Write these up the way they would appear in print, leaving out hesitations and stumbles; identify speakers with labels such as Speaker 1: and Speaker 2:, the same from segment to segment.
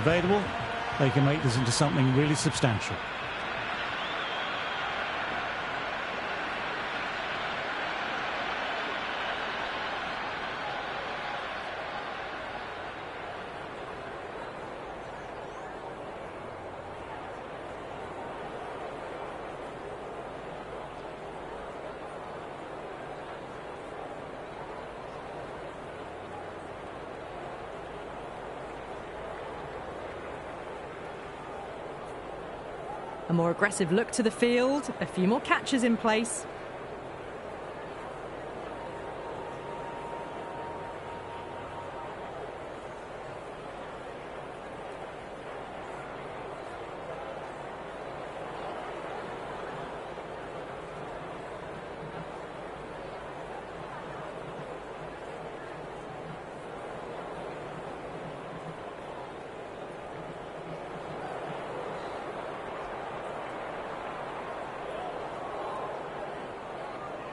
Speaker 1: available, they can make this into something really substantial.
Speaker 2: A more aggressive look to the field, a few more catches in place.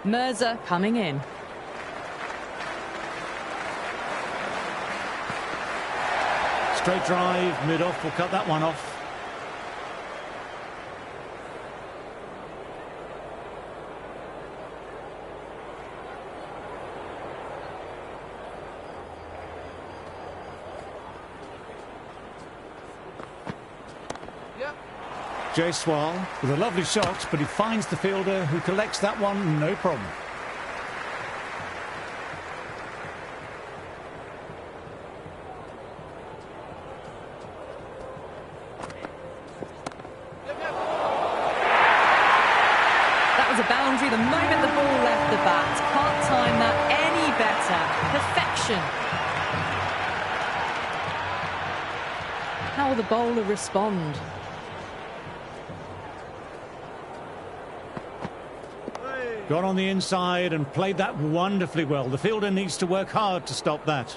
Speaker 2: Mirza coming in.
Speaker 1: Straight drive, mid-off, will cut that one off. Jaiswal with a lovely shot, but he finds the fielder who collects that one, no problem.
Speaker 2: That was a boundary the moment the ball left the bat. Can't time that any better. Perfection. How will the bowler respond?
Speaker 1: Got on the inside and played that wonderfully well. The fielder needs to work hard to stop that.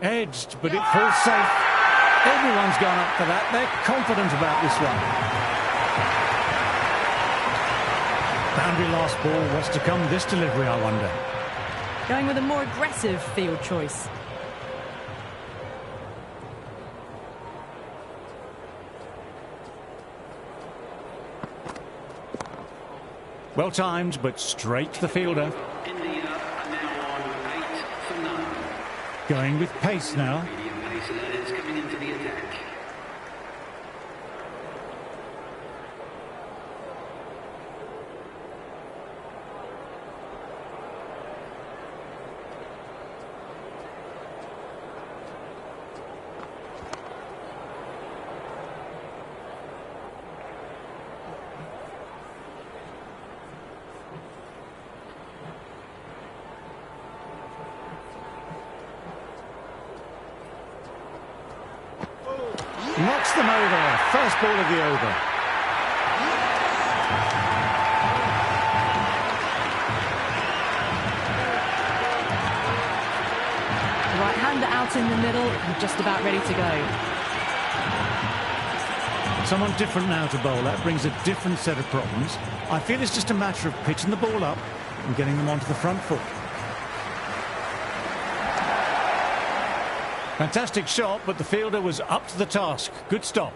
Speaker 1: Edged, but it falls safe. Everyone's gone up for that. They're confident about this one. Boundary last ball. What's to come this delivery, I wonder?
Speaker 2: Going with a more aggressive field choice.
Speaker 1: Well timed, but straight to the fielder.
Speaker 3: India are now on 8 for none.
Speaker 1: Going with pace now.
Speaker 3: Medium pace alerters coming into the attack.
Speaker 1: Knocks them over. First ball of the over.
Speaker 2: Right-hander out in the middle and just about ready to go.
Speaker 1: Someone different now to bowl. That brings a different set of problems. I feel it's just a matter of pitching the ball up and getting them onto the front foot. Fantastic shot, but the fielder was up to the task. Good stop.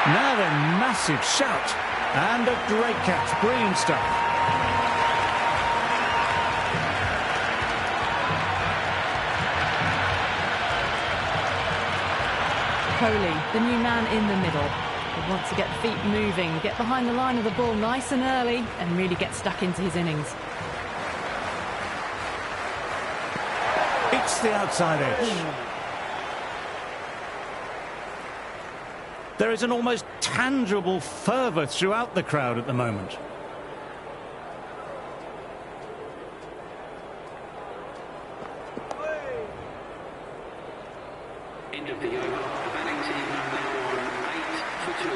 Speaker 1: Now then, massive shout. And a great catch. Brilliant stuff.
Speaker 2: Kohli, the new man in the middle. He wants to get the feet moving, get behind the line of the ball nice and early, and really get stuck into his innings.
Speaker 1: It's the outside edge. There is an almost tangible fervour throughout the crowd at the moment.
Speaker 3: End of the over. The batting team are now on 8 for 2.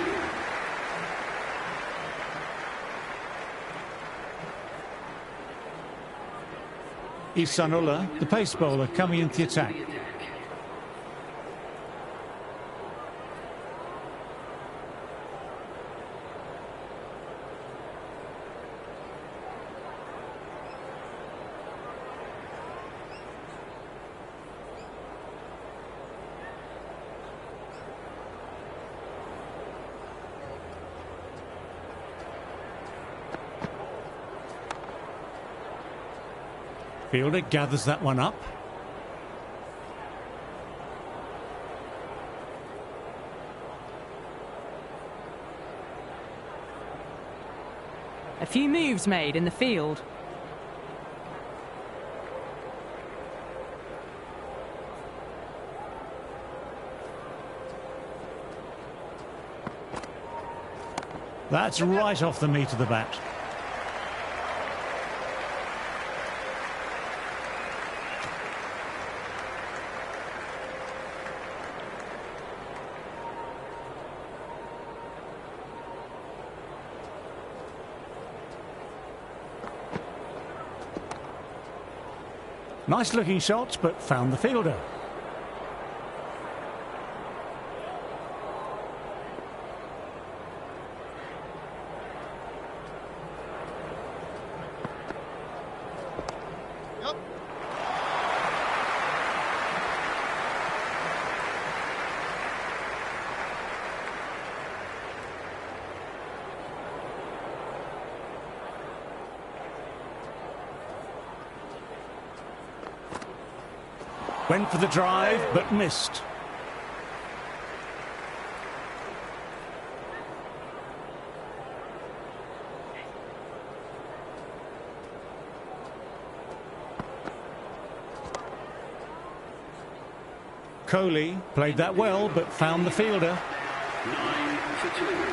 Speaker 1: Ihsanullah, the pace bowler, coming into the attack. Fielder gathers that one up.
Speaker 2: A few moves made in the field.
Speaker 1: That's right off the meat of the bat. Nice looking shots, but found the fielder. Went for the drive, but missed. Kohli played that well, but found the fielder.
Speaker 3: 9 for 2.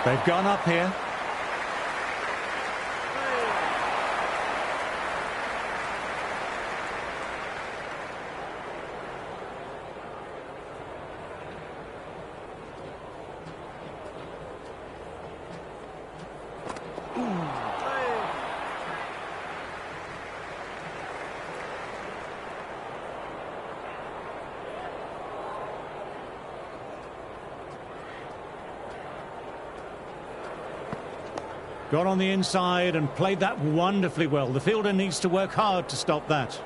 Speaker 1: They've gone up here. Got on the inside and played that wonderfully well. The fielder needs to work hard to stop that.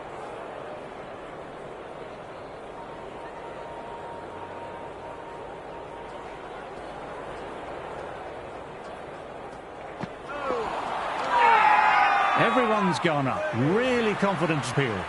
Speaker 1: Everyone's gone up. Really confident appeal.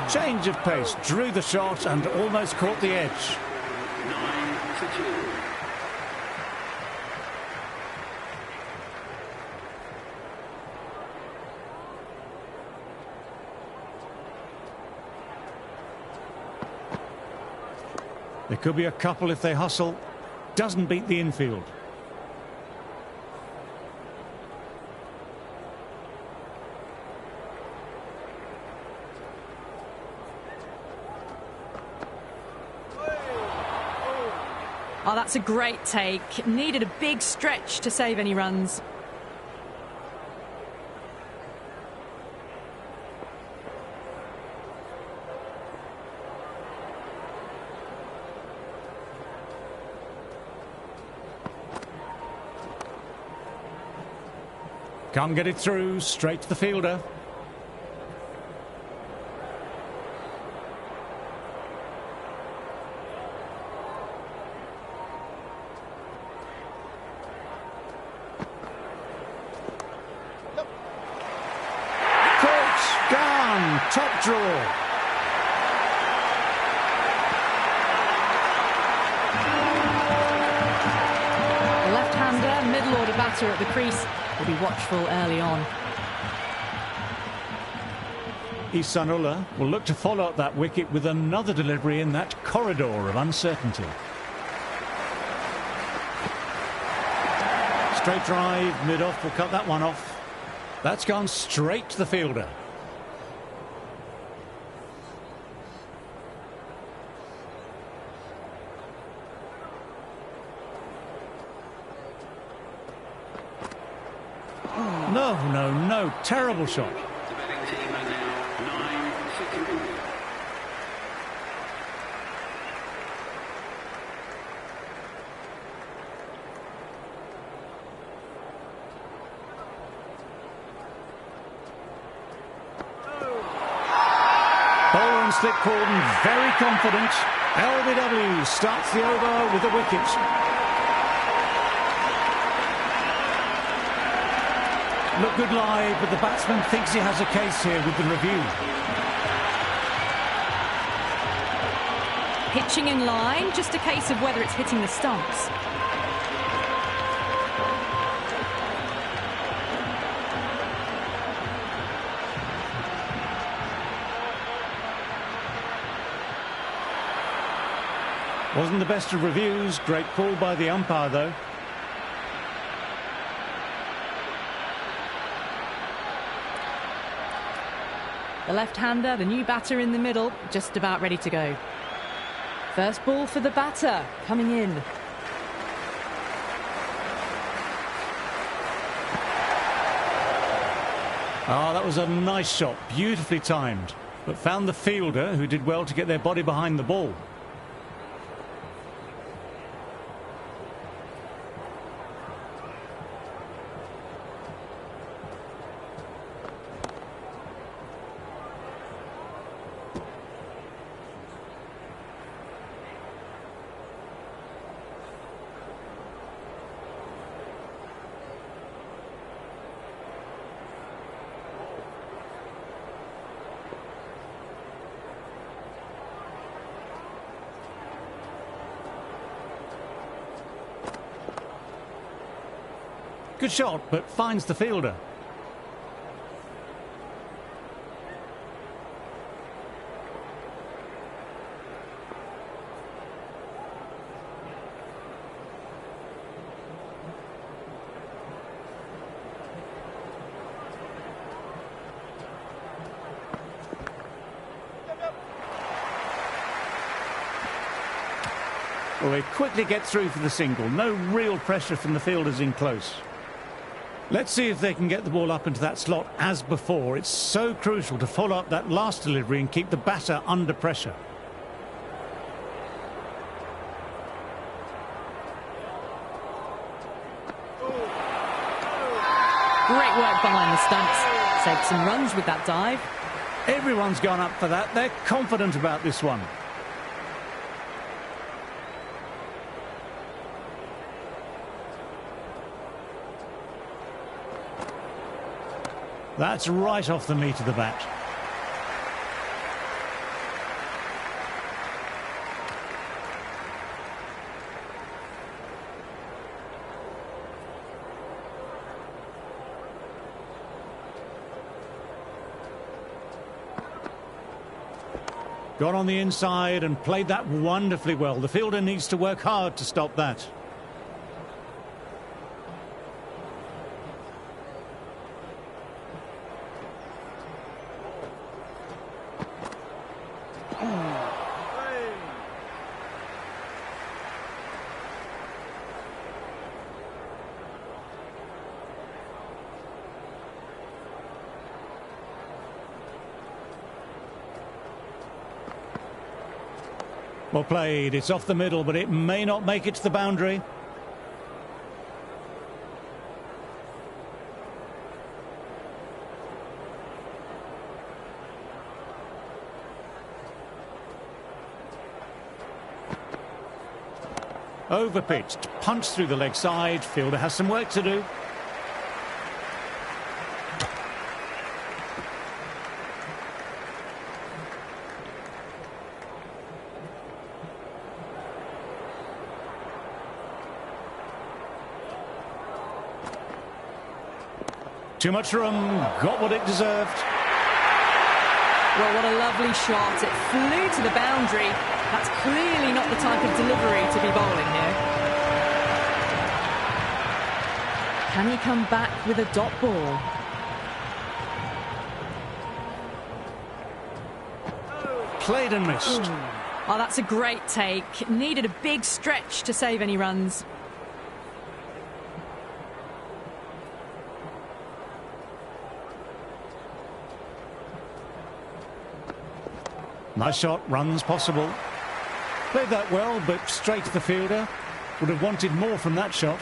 Speaker 1: Change of pace, drew the shot and almost caught the edge.
Speaker 3: 9 for 2.
Speaker 1: There could be a couple if they hustle. Doesn't beat the infield.
Speaker 2: Oh, that's a great take. Needed a big stretch to save any runs.
Speaker 1: Can't get it through, straight to the fielder. top draw.
Speaker 2: The left-hander, middle-order batter at the crease, will be watchful early on.
Speaker 1: Ihsanullah will look to follow up that wicket with another delivery in that corridor of uncertainty. Straight drive, mid-off, will cut that one off. That's gone straight to the fielder. No, terrible shot.
Speaker 3: The betting team are now 9 for 2.
Speaker 1: Bowler and slip cordon, very confident. LBW starts the over with a wicket. Look good live, but the batsman thinks he has a case here with the review.
Speaker 2: Pitching in line, just a case of whether it's hitting the stumps.
Speaker 1: Wasn't the best of reviews. Great call by the umpire, though.
Speaker 2: The left-hander, the new batter in the middle, just about ready to go. First ball for the batter, coming in.
Speaker 1: Oh, that was a nice shot, beautifully timed, but found the fielder, who did well to get their body behind the ball. Good shot, but finds the fielder. Well, they quickly get through for the single. No real pressure from the fielders in close. Let's see if they can get the ball up into that slot as before. It's so crucial to follow up that last delivery and keep the batter under pressure.
Speaker 2: Great work behind the stumps. Saved some runs with that dive.
Speaker 1: Everyone's gone up for that. They're confident about this one. That's right off the meat of the bat. Got on the inside and played that wonderfully well. The fielder needs to work hard to stop that. Well played. It's off the middle, but it may not make it to the boundary. Overpitched, punched through the leg side. Fielder has some work to do. Too much room, got what it deserved.
Speaker 2: Well, what a lovely shot. It flew to the boundary. That's clearly not the type of delivery to be bowling here. Can he come back with a dot ball?
Speaker 1: Played and missed.
Speaker 2: Oh, that's a great take. Needed a big stretch to save any runs.
Speaker 1: Nice shot, runs possible. Played that well, but straight to the fielder. Would have wanted more from that shot.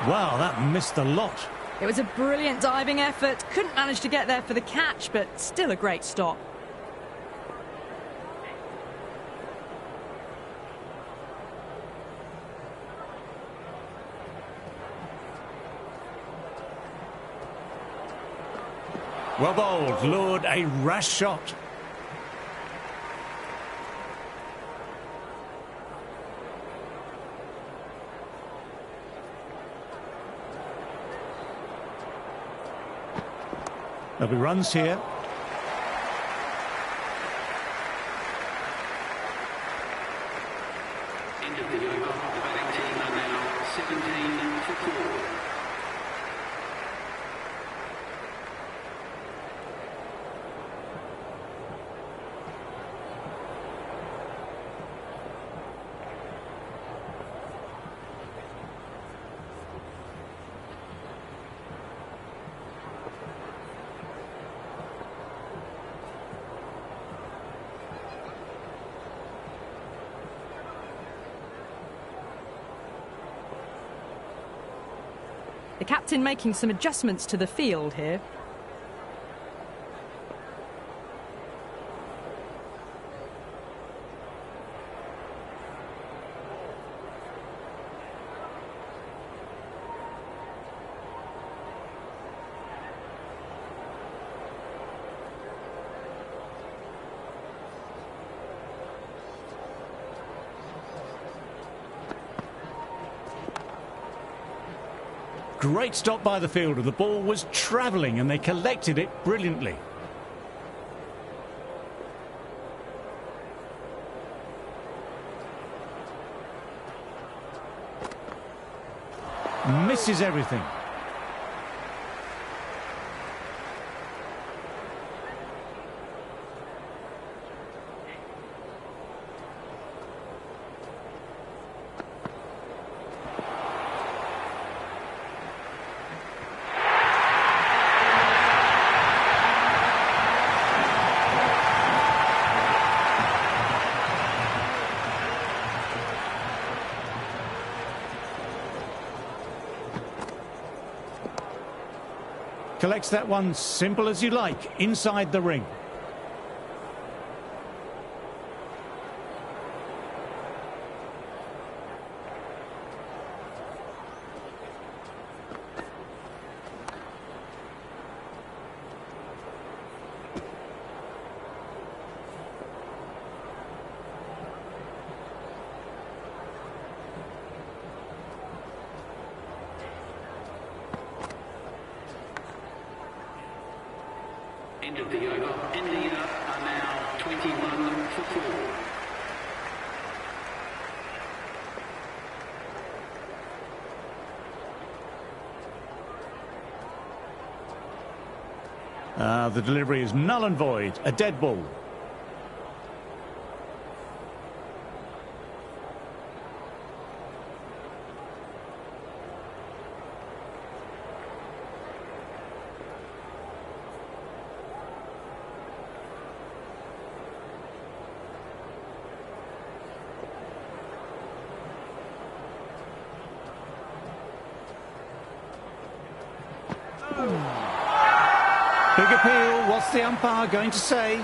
Speaker 1: Wow, that missed a lot.
Speaker 2: It was a brilliant diving effort. Couldn't manage to get there for the catch, but still a great stop.
Speaker 1: Well bowled, lured a rash shot. There'll be runs here.
Speaker 3: End of the over. The batting team are now 17 for 4.
Speaker 2: The captain making some adjustments to the field here.
Speaker 1: Great stop by the fielder. The ball was travelling and they collected it brilliantly. Misses everything. Collects that one simple as you like, inside the ring.
Speaker 3: End of the over. India are now 21 for 4.
Speaker 1: The delivery is null and void, a dead ball. Big appeal. What's the umpire going to say?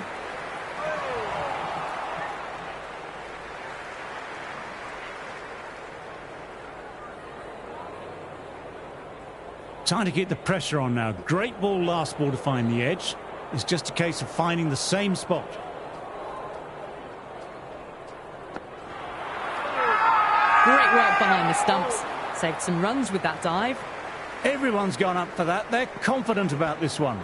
Speaker 1: Trying to keep the pressure on now. Great ball, last ball to find the edge. It's just a case of finding the same spot.
Speaker 2: Great work behind the stumps. Saved some runs with that dive.
Speaker 1: Everyone's gone up for that. They're confident about this one.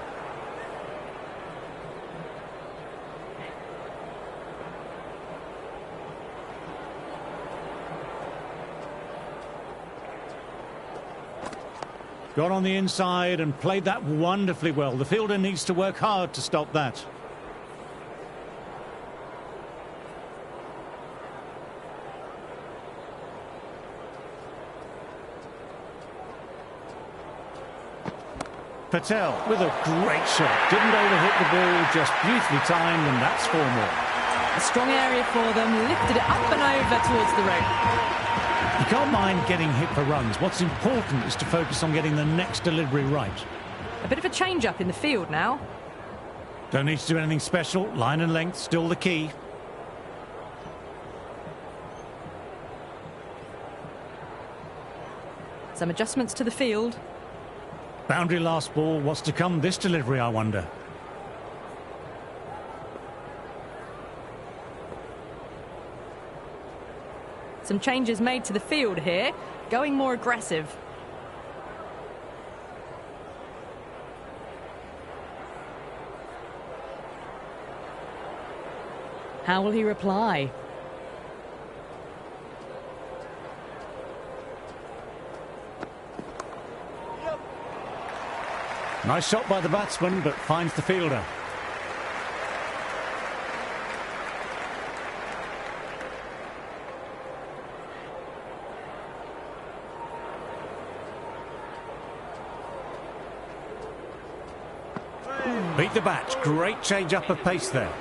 Speaker 1: Got on the inside and played that wonderfully well. The fielder needs to work hard to stop that. Patel with a great shot. Didn't overhit the ball, just beautifully timed, and that's 4 more.
Speaker 2: A strong area for them. Lifted it up and over towards the rope.
Speaker 1: You can't mind getting hit for runs. What's important is to focus on getting the next delivery right.
Speaker 2: A bit of a change-up in the field now.
Speaker 1: Don't need to do anything special. Line and length still the key.
Speaker 2: Some adjustments to the field.
Speaker 1: Boundary last ball. What's to come this delivery, I wonder?
Speaker 2: Some changes made to the field here. Going more aggressive. How will he reply?
Speaker 1: Nice shot by the batsman, but finds the fielder. Beat the bat. Great change up of pace there.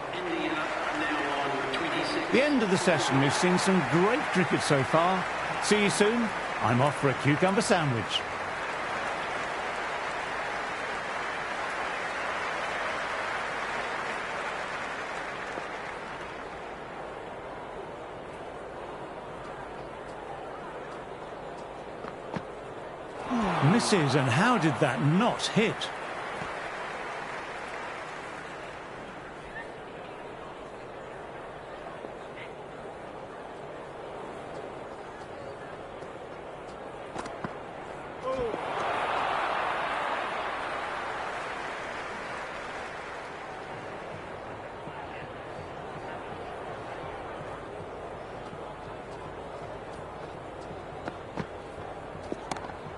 Speaker 1: The end of the session. We've seen some great cricket so far. See you soon. I'm off for a cucumber sandwich. Misses, and how did that not hit?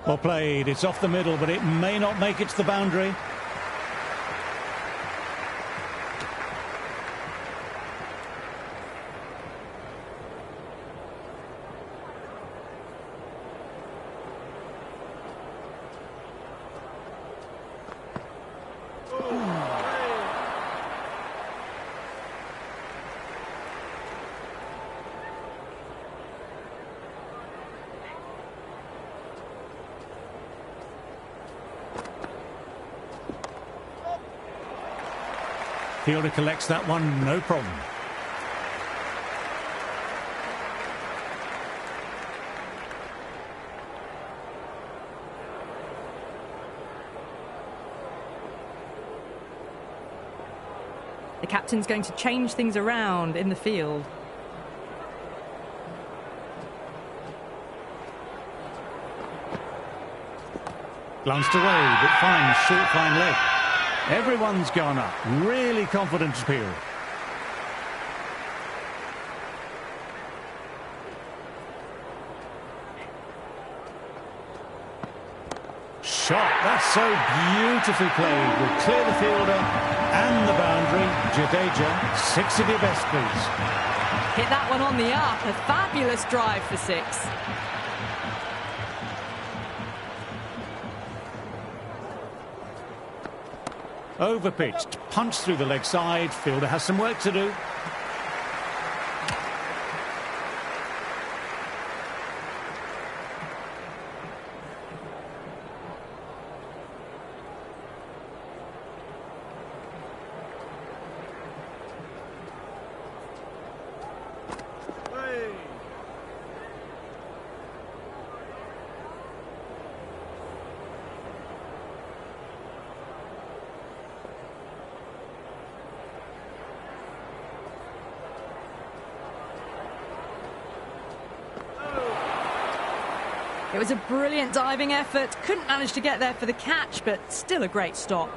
Speaker 1: Well played. It's off the middle, but it may not make it to the boundary. Fielder collects that one, no problem.
Speaker 2: The captain's going to change things around in the field.
Speaker 1: Glanced away, but fine, short, fine leg. Everyone's gone up. Really confident appeal. Shot. That's so beautifully played. Will clear the fielder and the boundary. Jadeja, 6 of your best, please.
Speaker 2: Hit that one on the up. A fabulous drive for 6.
Speaker 1: Overpitched, punched through the leg side. Fielder has some work to do.
Speaker 2: It was a brilliant diving effort. Couldn't manage to get there for the catch, but still a great stop.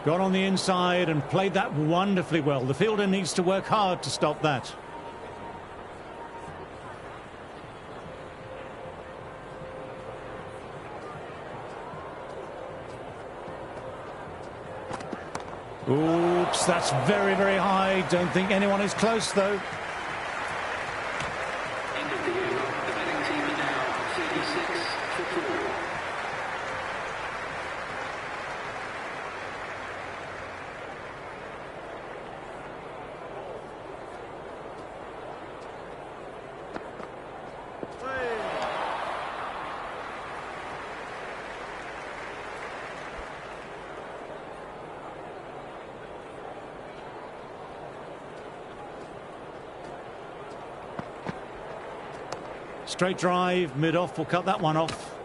Speaker 1: Got on the inside and played that wonderfully well. The fielder needs to work hard to stop that. Oops, that's very, very high. Don't think anyone is close, though.
Speaker 3: End of the over. The betting team are now 36 for 4.
Speaker 1: Straight drive, mid-off, will cut that one off.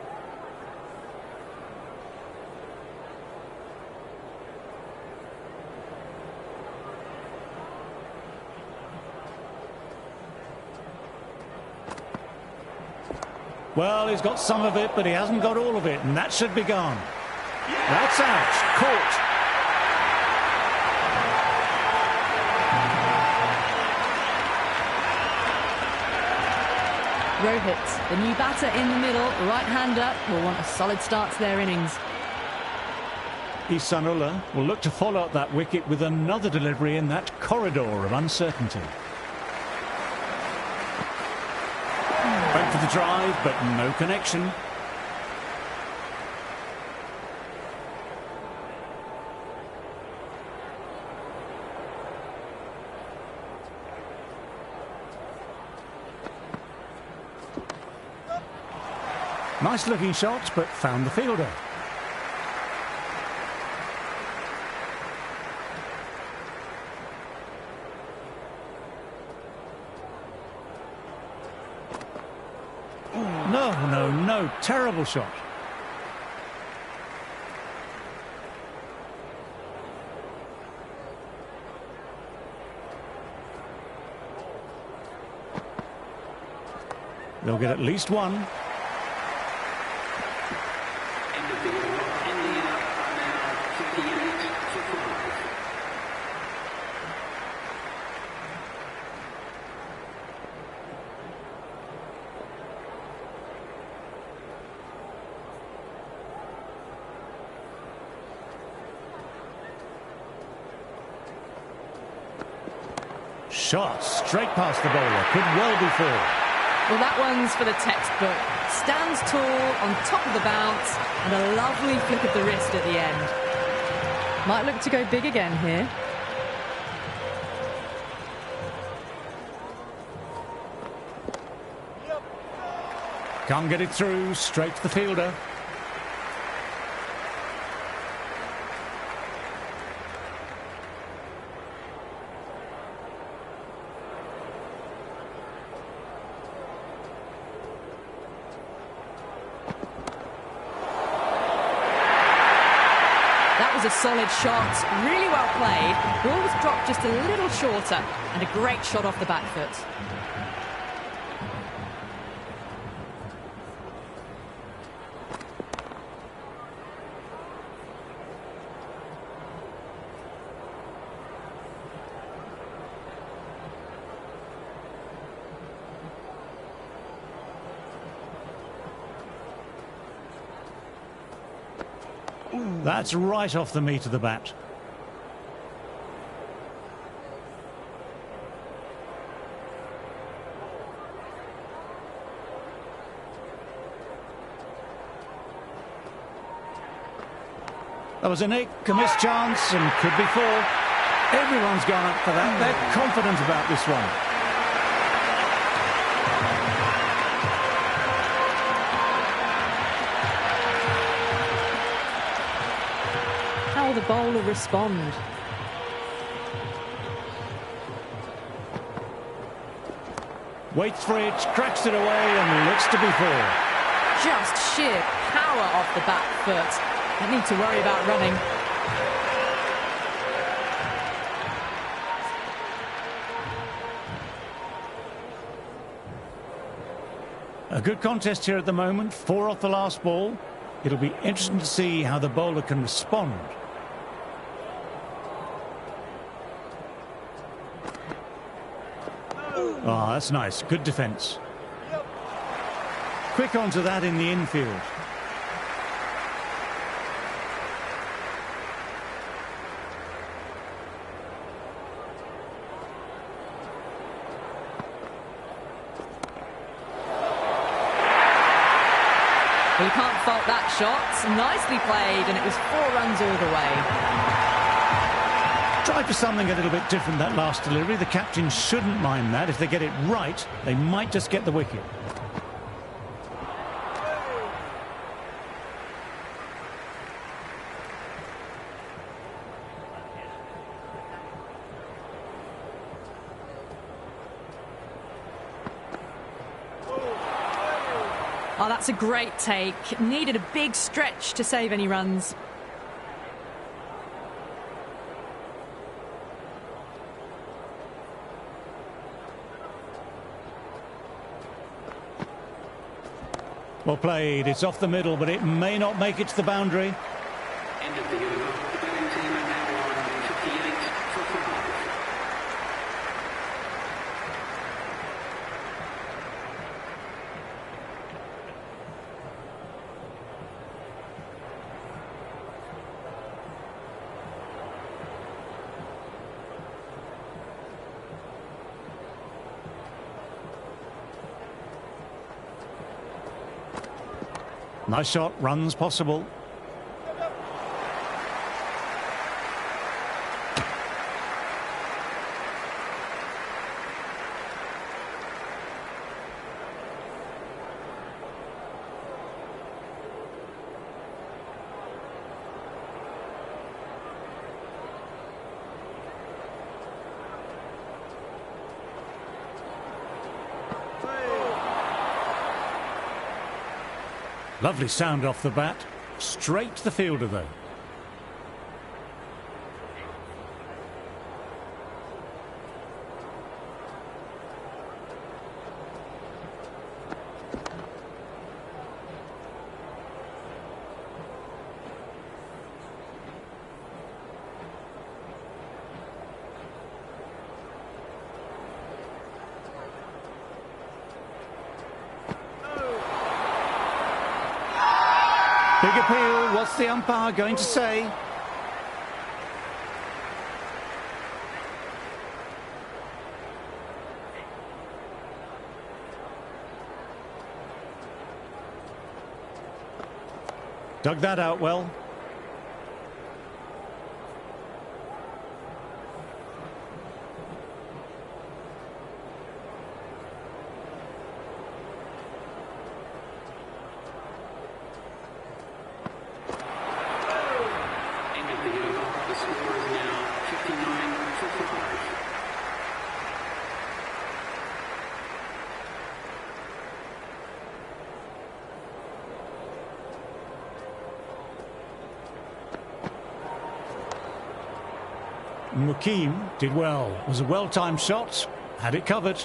Speaker 1: Well, he's got some of it, but he hasn't got all of it, and that should be gone. That's out. Caught.
Speaker 2: Rohit, the new batter in the middle, right-hander, will want a solid start to their innings.
Speaker 1: Isanullah will look to follow up that wicket with another delivery in that corridor of uncertainty. Went for the drive, but no connection. Nice looking shot, but found the fielder. No, terrible shot. They'll get at least one.
Speaker 3: End of the over. India are now 58 for 5.
Speaker 1: Shot straight past the bowler. Could well be 4.
Speaker 2: Well, that one's for the textbook. Stands tall, on top of the bounce, and a lovely flick of the wrist at the end. Might look to go big again here.
Speaker 1: Can't get it through. Straight to the fielder.
Speaker 2: A solid shot, really well played. Ball was dropped just a little shorter, and a great shot off the back foot.
Speaker 1: That's right off the meat of the bat. That was a nick, a missed chance, and could be 4. Everyone's gone up for that. They're confident about this one.
Speaker 2: will the bowler respond?
Speaker 1: Waits for it, cracks it away and looks to be four.
Speaker 2: Just sheer power off the back foot. Don't need to worry about running.
Speaker 1: A good contest here at the moment, 4 off the last ball. It'll be interesting to see how the bowler can respond. Ah, that's nice. Good defence. Quick onto that in the infield.
Speaker 2: Well, you can't fault that shot. Nicely played, and it was 4 runs all the way.
Speaker 1: Tried for something a little bit different that last delivery. The captain shouldn't mind that. If they get it right, they might just get the wicket.
Speaker 2: Oh, that's a great take. Needed a big stretch to save any runs.
Speaker 1: Well played. It's off the middle, but it may not make it to the boundary.
Speaker 3: End of the over. The batting team are now on 58 for 5.
Speaker 1: Nice shot, runs possible. Lovely sound off the bat. Straight to the fielder, though. Big appeal. What's the umpire going to say? Dug that out well. Mukim did well. It was a well-timed shot. Had it covered.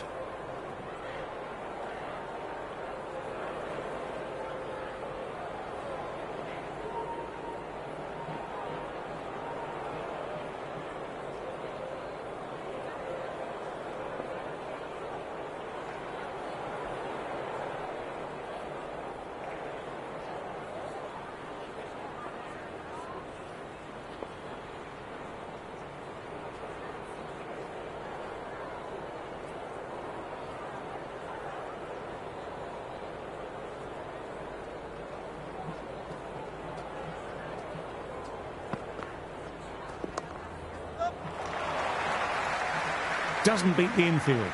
Speaker 1: Doesn't beat the infield.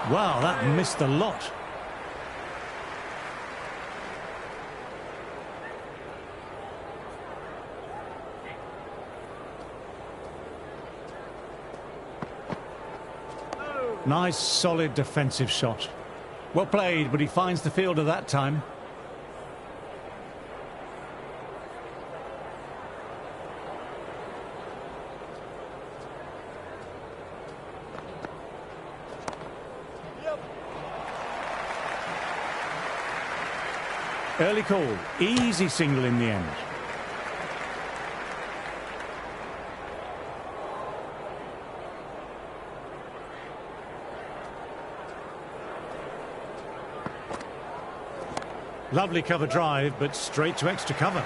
Speaker 1: Wow, that missed the lot. Nice, solid defensive shot. Well played, but he finds the fielder that time. Early call, easy single in the end. Lovely cover drive, but straight to extra cover.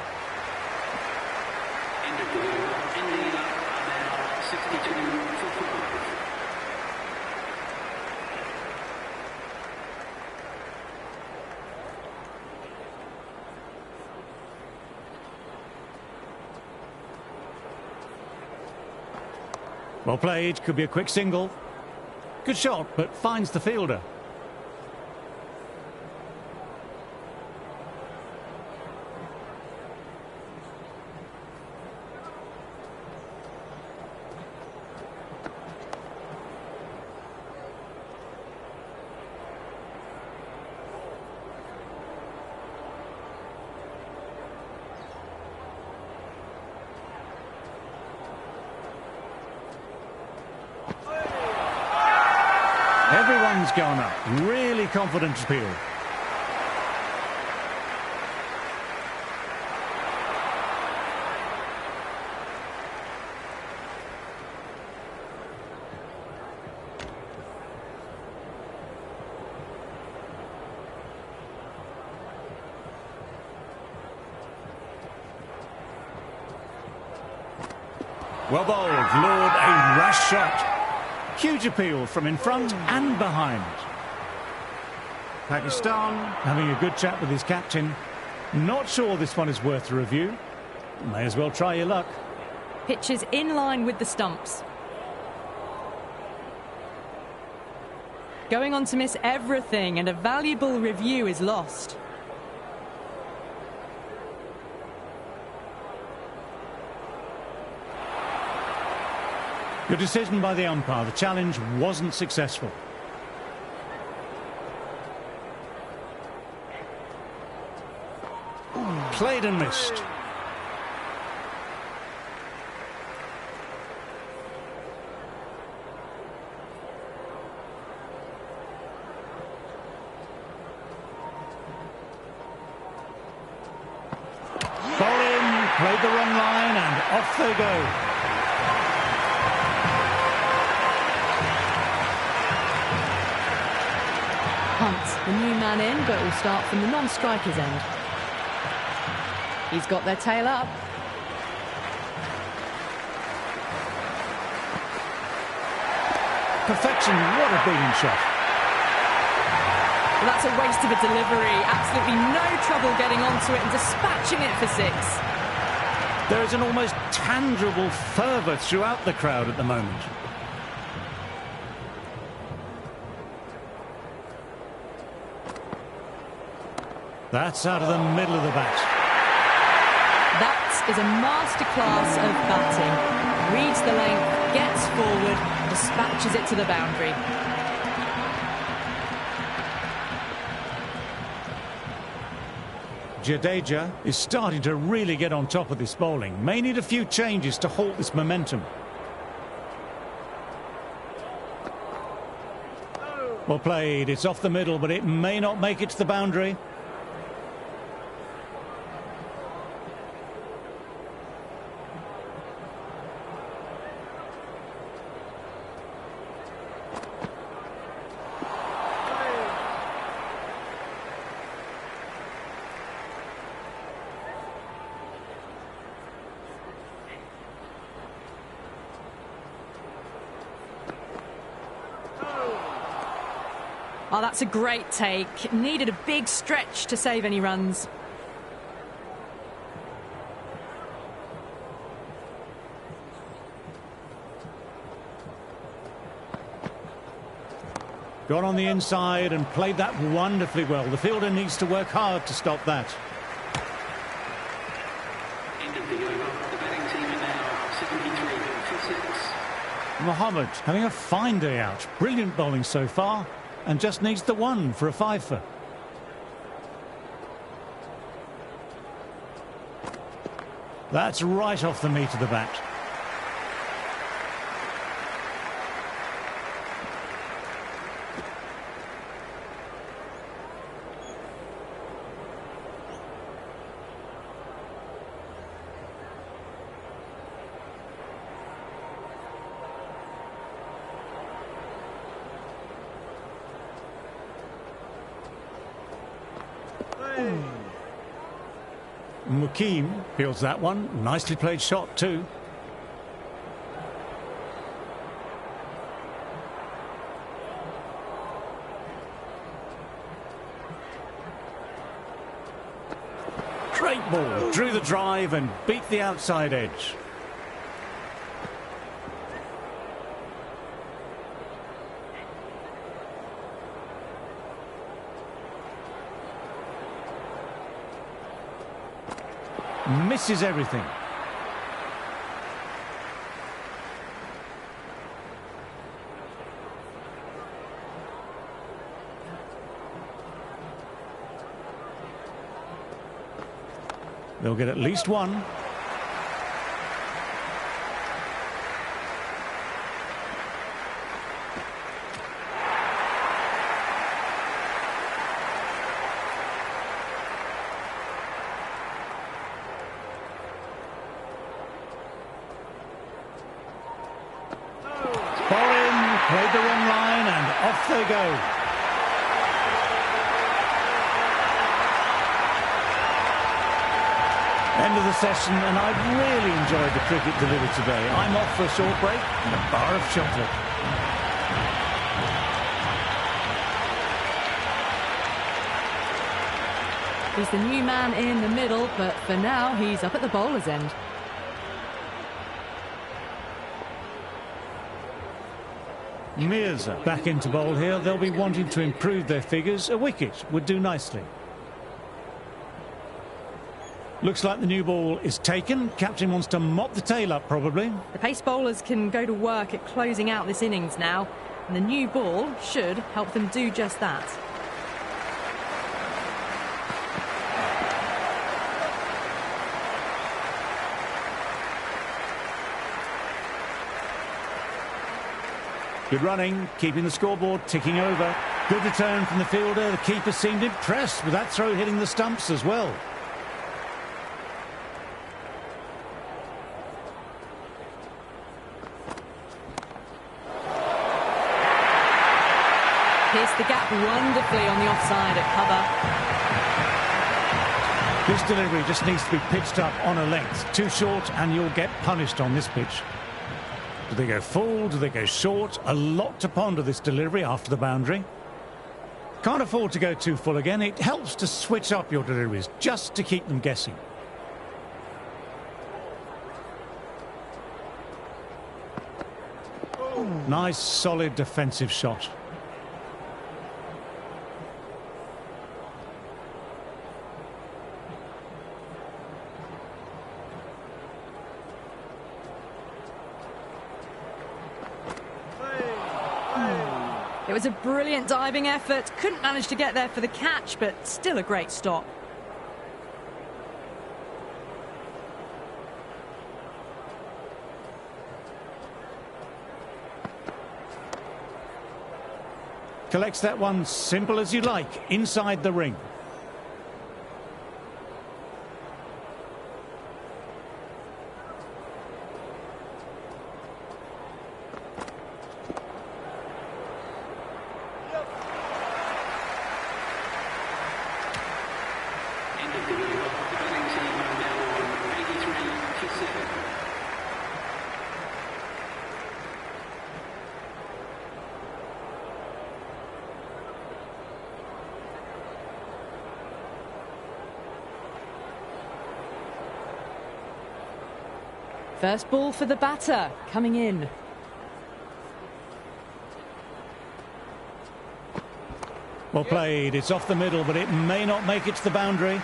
Speaker 3: End of the over. Ending up now 62 for 5.
Speaker 1: Well played, could be a quick single. Good shot, but finds the fielder. Everyone's gone up. Really confident appeal. Well bowled, Lord, a rash shot. Huge appeal from in front and behind. Pakistan having a good chat with his captain. Not sure this one is worth a review. May as well try your luck.
Speaker 2: Pitch is in line with the stumps. Going on to miss everything, and a valuable review is lost.
Speaker 1: Good decision by the umpire. The challenge wasn't successful. Played and missed. Bowling, played the wrong line, and off they go.
Speaker 2: Hunt, the new man in, but will start from the non-striker's end. He's got their tail up.
Speaker 1: Perfection, what a beating shot.
Speaker 2: Well, that's a waste of a delivery. Absolutely no trouble getting onto it and dispatching it for 6.
Speaker 1: There is an almost tangible fervour throughout the crowd at the moment. That's out of the middle of the bat.
Speaker 2: That is a masterclass of batting. Reads the length, gets forward, dispatches it to the boundary.
Speaker 1: Jadeja is starting to really get on top of this bowling. May need a few changes to halt this momentum. Well played. It's off the middle, but it may not make it to the boundary.
Speaker 2: Oh, that's a great take. Needed a big stretch to save any runs.
Speaker 1: Got on the inside and played that wonderfully well. The fielder needs to work hard to stop that.
Speaker 3: End of the over. The batting team are now 73 for 6.
Speaker 1: Mohammed having a fine day out. Brilliant bowling so far and just needs the one for a fifer. That's right off the meat of the bat. Mukim fields that one. Nicely played shot too. Great ball. Drew the drive and beat the outside edge. Misses everything. They'll get at least one. Played the wrong line and off they go. End of the session and I've really enjoyed the cricket delivered today. I'm off for a short break and a bar of chocolate.
Speaker 2: He's the new man in the middle, but for now he's up at the bowler's end.
Speaker 1: Mirza back into bowl here. They'll be wanting to improve their figures. A wicket would do nicely. Looks like the new ball is taken. Captain wants to mop the tail up, probably.
Speaker 2: The pace bowlers can go to work at closing out this innings now, and the new ball should help them do just that.
Speaker 1: Good running, keeping the scoreboard ticking over. Good return from the fielder. The keeper seemed impressed with that throw hitting the stumps as well.
Speaker 2: Pierced the gap wonderfully on the offside at cover.
Speaker 1: This delivery just needs to be pitched up on a length. Too short and you'll get punished on this pitch. Do they go full? Do they go short? A lot to ponder this delivery after the boundary. Can't afford to go too full again. It helps to switch up your deliveries just to keep them guessing. Nice, solid defensive shot.
Speaker 2: It was a brilliant diving effort. Couldn't manage to get there for the catch, but still a great stop.
Speaker 1: Collects that one simple as you like, inside the ring.
Speaker 2: First ball for the batter, coming in.
Speaker 1: Well played. It's off the middle, but it may not make it to the boundary.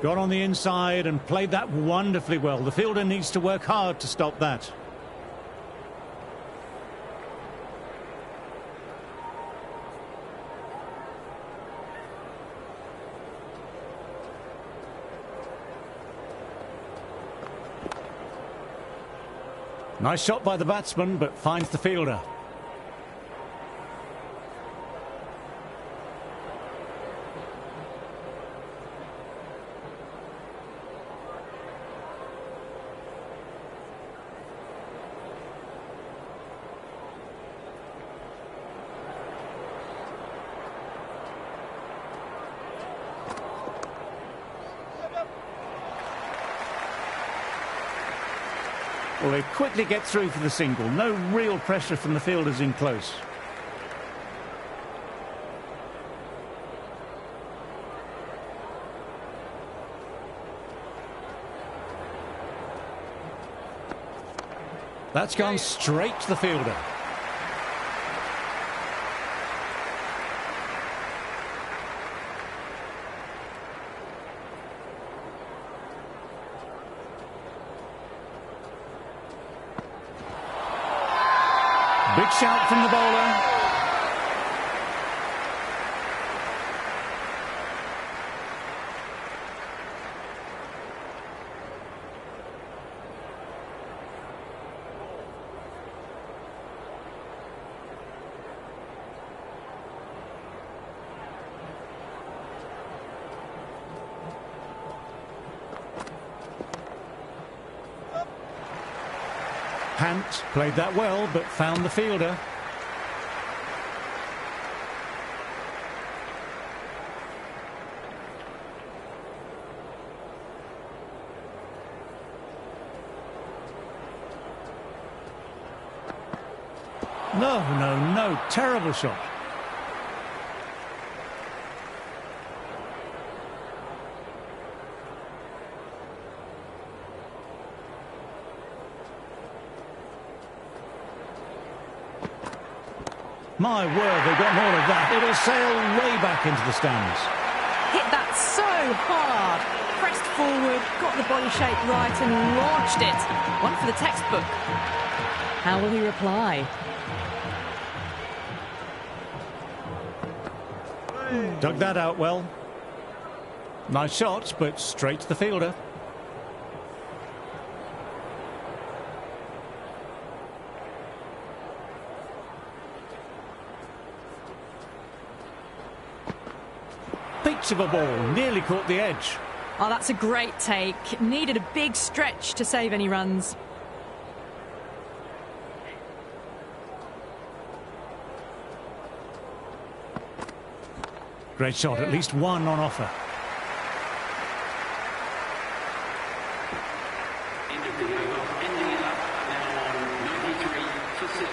Speaker 1: Got on the inside and played that wonderfully well. The fielder needs to work hard to stop that. Nice shot by the batsman, but finds the fielder. Well, they quickly get through for the single. No real pressure from the fielders in close. That's gone straight to the fielder. Big shout from the bowler. Pant played that well, but found the fielder. No, terrible shot. My word, they've got more of that. It'll sail way back into the stands.
Speaker 2: Hit that so hard. Pressed forward, got the body shape right and launched it. One for the textbook. How will he reply?
Speaker 1: Dug that out well. Nice shots, but straight to the fielder. Peach of a ball, nearly caught the edge.
Speaker 2: Oh, that's a great take. Needed a big stretch to save any runs.
Speaker 1: Great shot, at least one on offer.
Speaker 3: End of the over. India now on 93 for 7.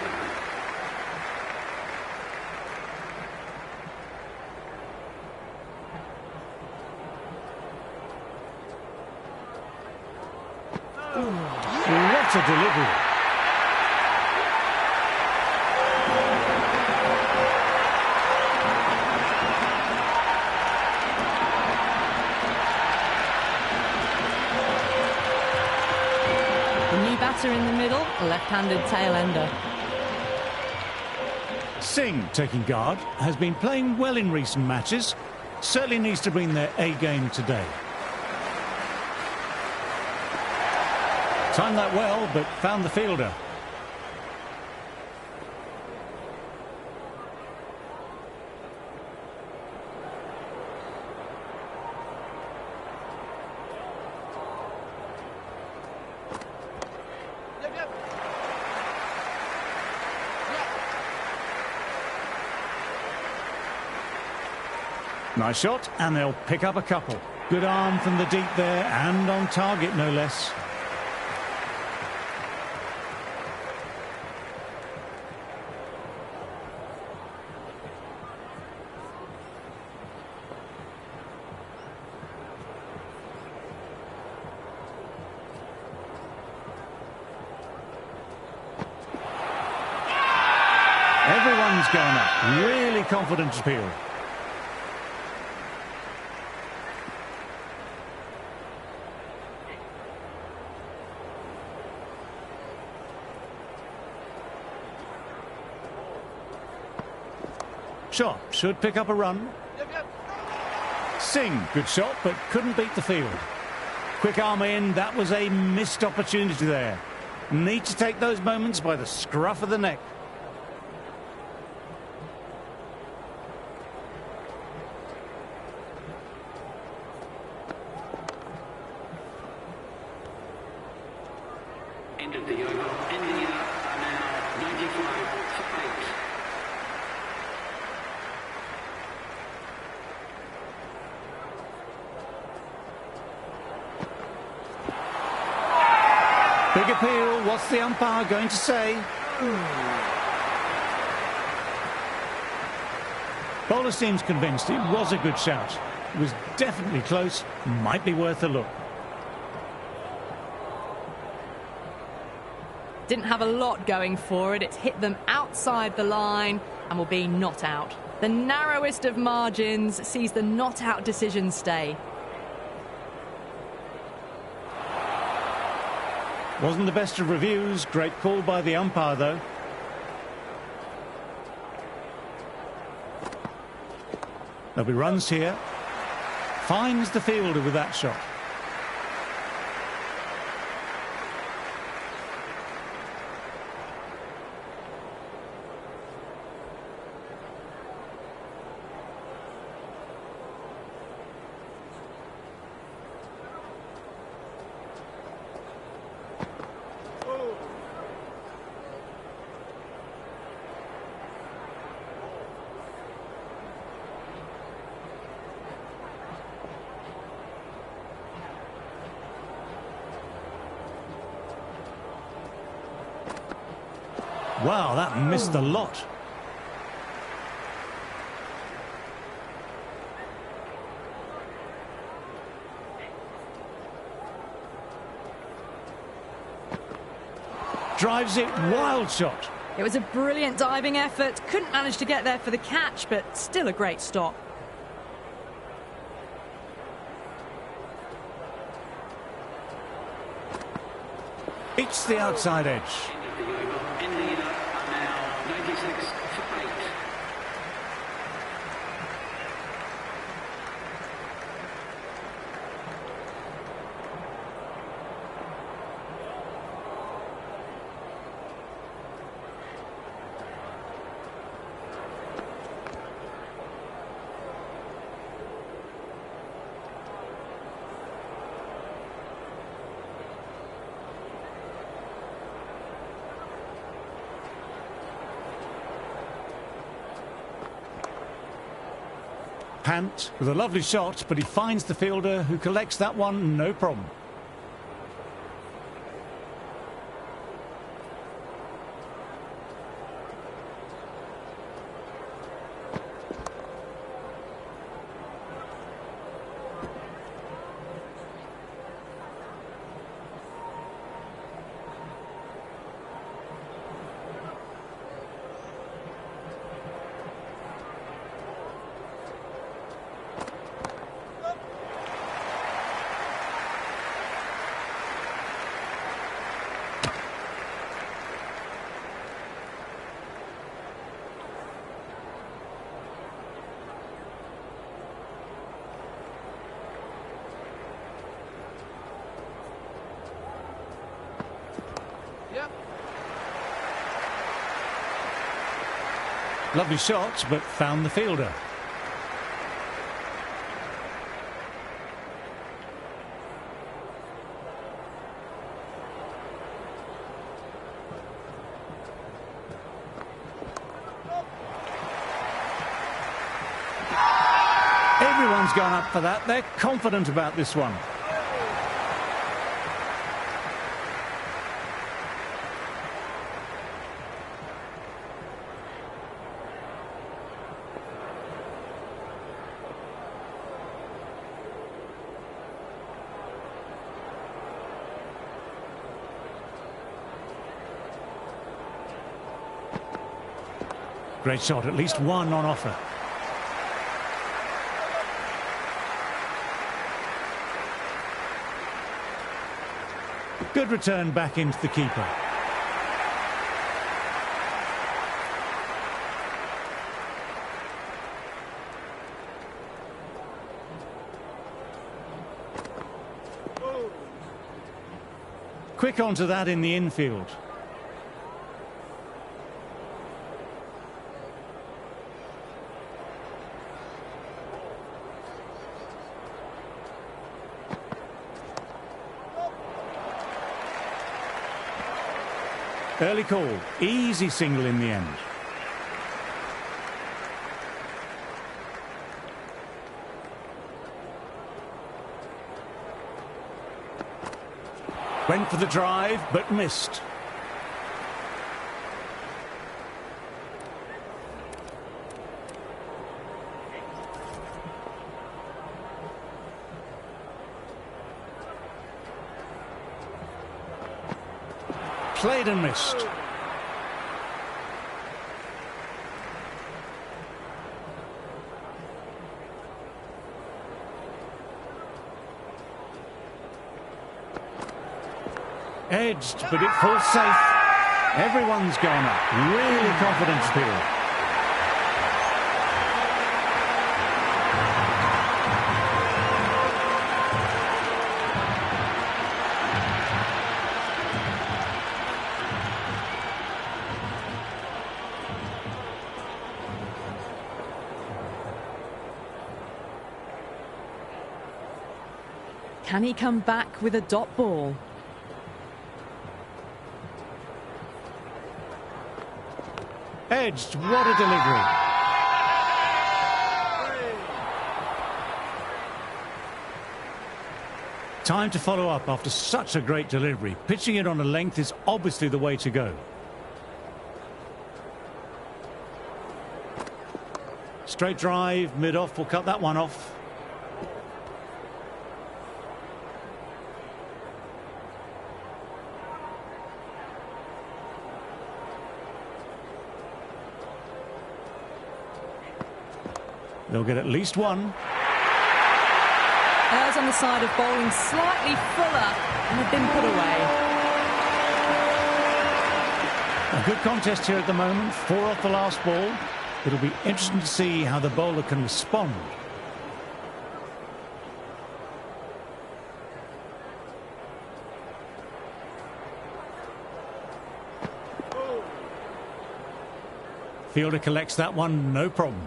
Speaker 1: What a delivery.
Speaker 2: Batter in the middle, a left-handed tail-ender.
Speaker 1: Singh, taking guard, has been playing well in recent matches. Certainly needs to bring their A game today. Timed that well, but found the fielder. Nice shot, and they'll pick up a couple. Good arm from the deep there, and on target, no less. Everyone's going up. Really confident appeal. Shot should pick up a run. Singh, good shot, but couldn't beat the field. Quick arm in, that was a missed opportunity there. Need to take those moments by the scruff of the neck.
Speaker 3: End of the over. India are now 95 for 8.
Speaker 1: Big appeal. What's the umpire going to say? Bowler seems convinced it was a good shout. It was definitely close. Might be worth a look.
Speaker 2: Didn't have a lot going for it. It's hit them outside the line and will be not out. The narrowest of margins sees the not out decision stay.
Speaker 1: Wasn't the best of reviews. Great call by the umpire, though. There'll be runs here. Finds the fielder with that shot. Wow, that missed a lot. Drives it, wild shot.
Speaker 2: It was a brilliant diving effort. Couldn't manage to get there for the catch, but still a great stop.
Speaker 1: It's the outside edge.
Speaker 3: End of the over. India are now 96 for 8.
Speaker 1: Pant with a lovely shot, but he finds the fielder who collects that one, no problem. Lovely shot, but found the fielder. Everyone's gone up for that. They're confident about this one. Great shot, at least one on offer. Good return back into the keeper. Quick onto that in the infield. Early call, easy single in the end. Went for the drive, but missed. Played and missed. Edged, but it falls safe. Everyone's gone up. Really confident here.
Speaker 2: Can he come back with a dot ball?
Speaker 1: Edged, what a delivery. Time to follow up after such a great delivery. Pitching it on a length is obviously the way to go. Straight drive, mid-off, will cut that one off. They'll get at least one.
Speaker 2: Errs on the side of bowling slightly fuller and have been put away.
Speaker 1: A good contest here at the moment. 4 off the last ball. It'll be interesting to see how the bowler can respond. Fielder collects that one, no problem.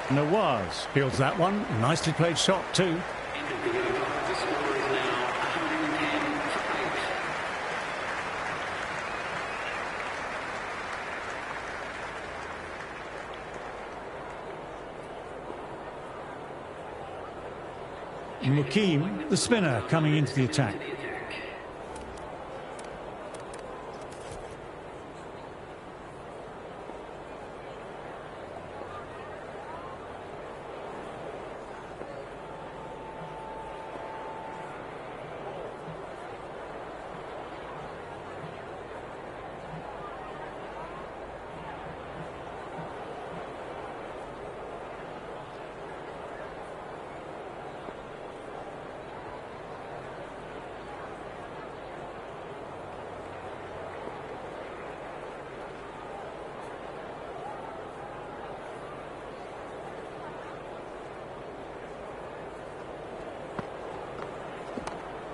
Speaker 1: Nawaz fields that one. Nicely played shot too.
Speaker 3: End of the over. The score is now 110 for 8.
Speaker 1: Mukim, the spinner, coming into the attack.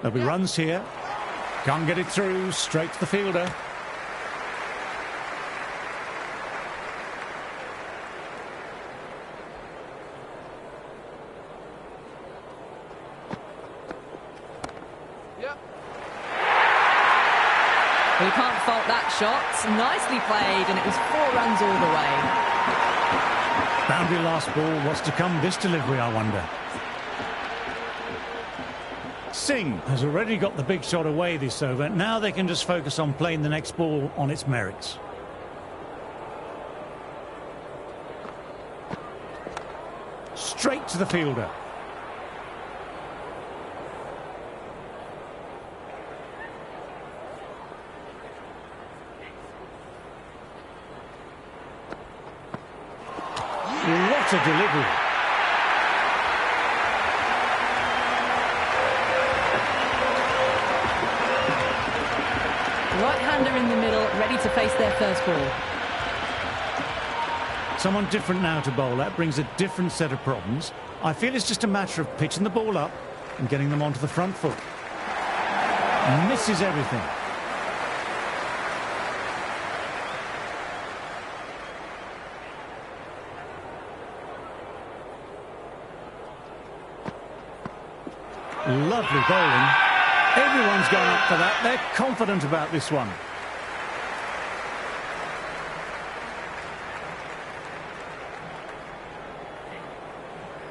Speaker 1: There'll be runs here. Can't get it through, straight to the fielder.
Speaker 2: Well, you can't fault that shot. Nicely played, and it was 4 runs all the way.
Speaker 1: Boundary last ball. What's to come this delivery, I wonder? Singh has already got the big shot away this over. Now they can just focus on playing the next ball on its merits. Straight to the fielder. What a delivery.
Speaker 2: Right-hander in the middle, ready to face their first ball.
Speaker 1: Someone different now to bowl. That brings a different set of problems. I feel it's just a matter of pitching the ball up and getting them onto the front foot. Misses everything. Lovely bowling. Everyone's gone up for that. They're confident about this one.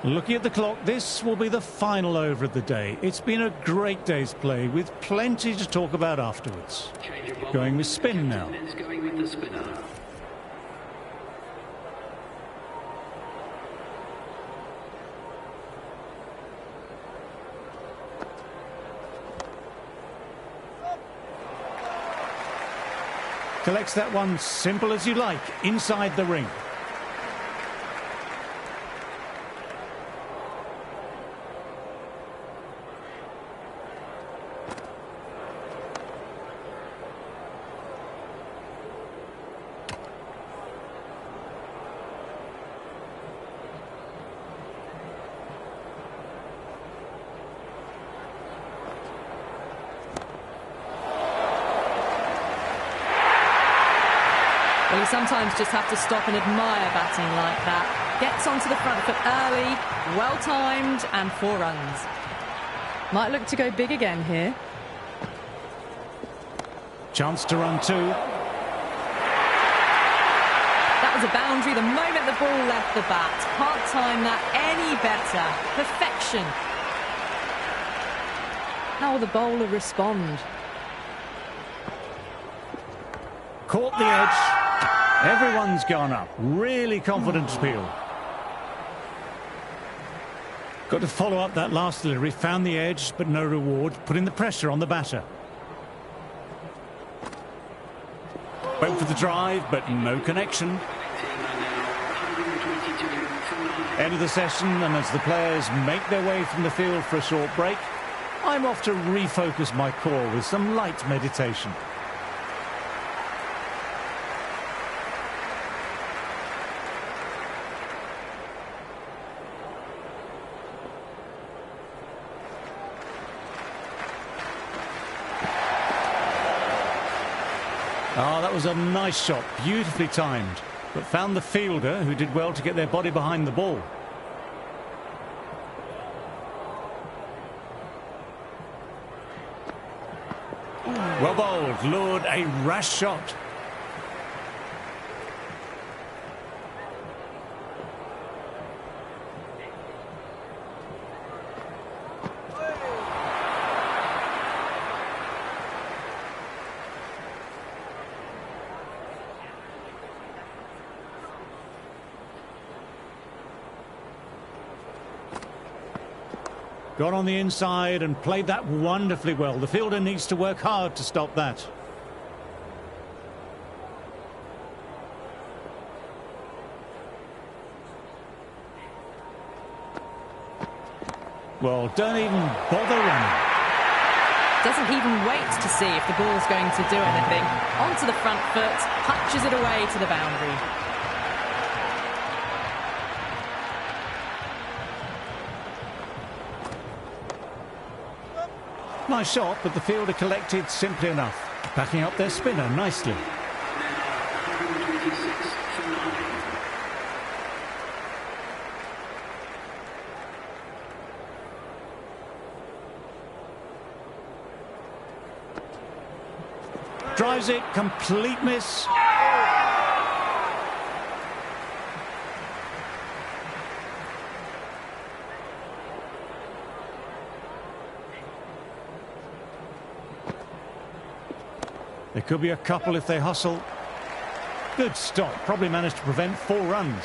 Speaker 1: Looking at the clock, this will be the final over of the day. It's been a great day's play with plenty to talk about afterwards. Going with spin now.
Speaker 3: Going with the spinner.
Speaker 1: Collects that one simple as you like, inside the ring.
Speaker 2: Well, you sometimes just have to stop and admire batting like that. Gets onto the front foot early, well-timed, and 4 runs. Might look to go big again here.
Speaker 1: Chance to run 2.
Speaker 2: That was a boundary the moment the ball left the bat. Can't time that any better. Perfection. How will the bowler respond?
Speaker 1: Caught the edge. Everyone's gone up. Really confident appeal. Got to follow up that last delivery. Found the edge, but no reward. Putting the pressure on the batter. Went for the drive, but no connection. End of the session, and as the players make their way from the field for a short break, I'm off to refocus my core with some light meditation. Oh, that was a nice shot, beautifully timed, but found the fielder, who did well to get their body behind the ball. Well bowled, lured a rash shot. Got on the inside and played that wonderfully well. The fielder needs to work hard to stop that. Well, don't even bother running.
Speaker 2: Doesn't even wait to see if the ball's going to do anything. Onto the front foot, punches it away to the boundary.
Speaker 1: Nice shot, but the fielder collected simply enough. Backing up their spinner nicely.
Speaker 3: 126 for 9.
Speaker 1: Drives it, complete miss. There could be a couple if they hustle. Good stop, probably managed to prevent 4 runs.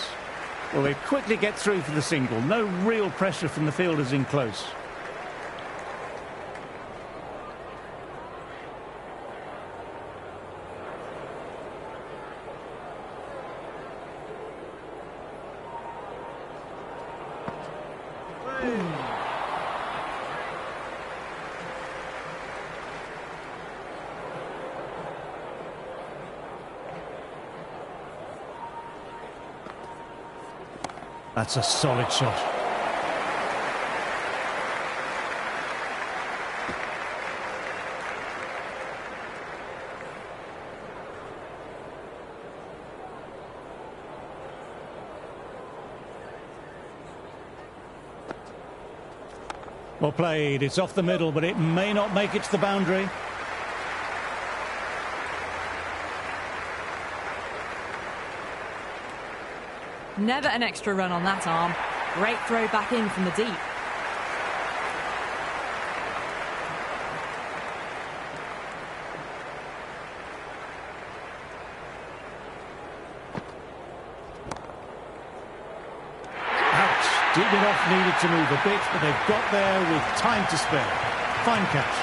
Speaker 1: Well, they quickly get through for the single. No real pressure from the fielders in close. That's a solid shot. Well played. It's off the middle, but it may not make it to the boundary.
Speaker 2: Never an extra run on that arm. Great throw back in from the deep.
Speaker 1: Ouch. Deep enough, needed to move a bit, but they've got there with time to spare. Fine catch.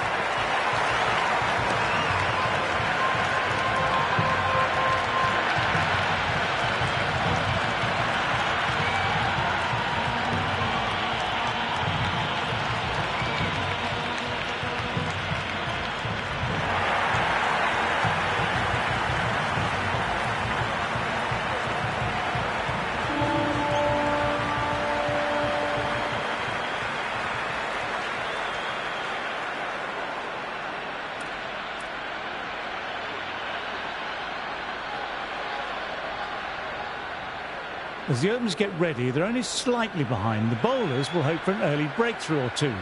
Speaker 1: As the openers get ready, they're only slightly behind. The bowlers will hope for an early breakthrough or two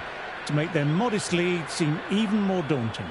Speaker 1: to make their modest lead seem even more daunting.